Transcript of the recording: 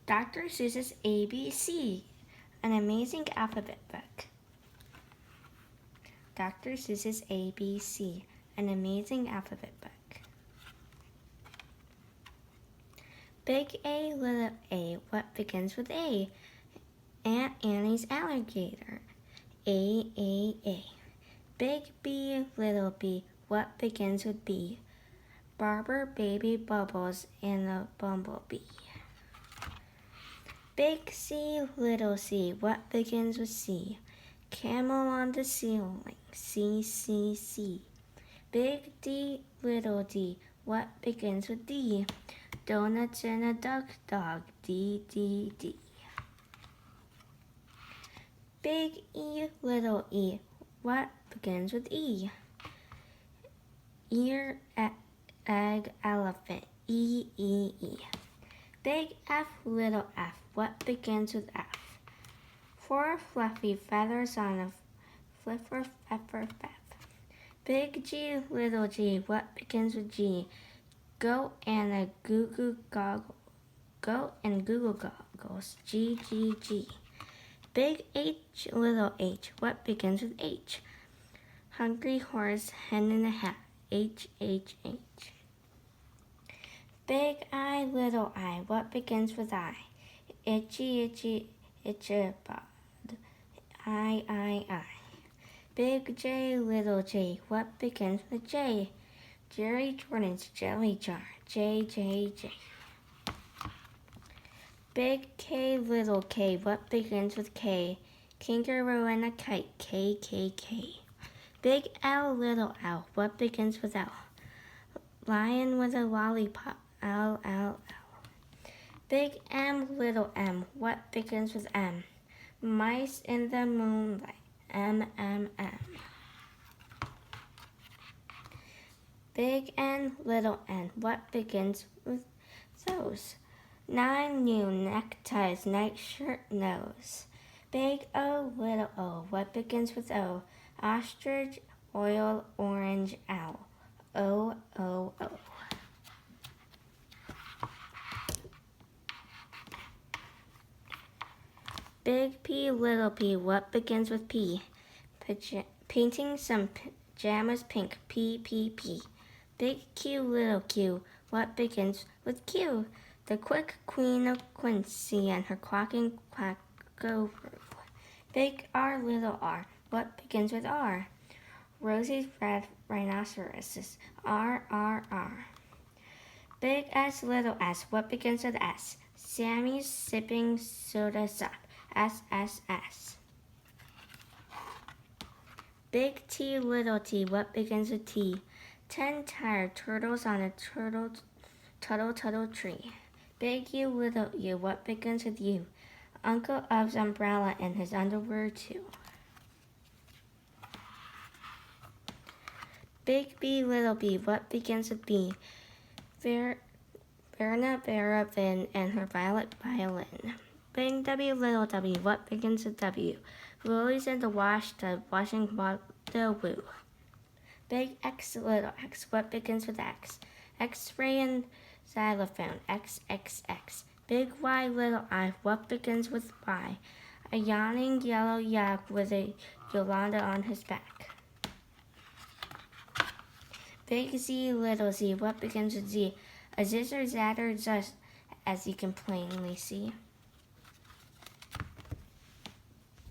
Dr. Seuss's ABC, an amazing alphabet book. Dr. Seuss's ABC, an amazing alphabet book. Big A, little a, what begins with A? Aunt Annie's alligator. A. Big B, little b, what begins with B? Barber, baby, bubbles, and a bumblebee. Big C, little c, what begins with C? Camel on the ceiling, C. Big D, little d, what begins with D? Donuts and a duck dog, D. Big E, little e, what begins with E? Ear, egg, elephant, E. Big F, little f, what begins with F? Four fluffy feathers on a flipper, pepper. Big G, little g, what begins with G? Goat and a goo goggle. Goat and Google goggles, G. Big H, little h, what begins with H? Hungry horse, hen in a hat, H. Big I, little I, what begins with I? Itchy bud, I. Big J, little j, what begins with J? Jerry Jordan's jelly jar, J. Big K, little k, what begins with K? Kangaroo and a kite, K. Big L, little l, what begins with L? Lion with a lollipop, L. Big M, little m, what begins with M? Mice in the moonlight, M. Big N, little n, what begins with those? 9 new neckties, nightshirt, nose. Big O, little o, what begins with O? Ostrich, oil, orange, owl, O. Big P, little p, what begins with P? Painting some pajamas pink, P. Big Q, little q, what begins with Q? The quick queen of Quincy and her quacking quackaroo. Big R, little r, what begins with R? Rosie's red rhinoceroses, R. Big S, little s, what begins with S? Sammy's sipping soda sup, S. Big T, little t, what begins with T? 10 tired turtles on a tuttle tree. Big U, little u, what begins with U? Uncle Ub's umbrella and his underwear too. Big B, little b, what begins with B? Verna Vin and her violet violin. Big W, little w, what begins with W? Lily's in the wash tub, washing the woo. Big X, little x, what begins with X? X-ray and xylophone, X. Big Y, little I, what begins with Y? A yawning yellow yak with a Yolanda on his back. Big Z, little z, what begins with Z? A zizzer zatter zust, as you can plainly see.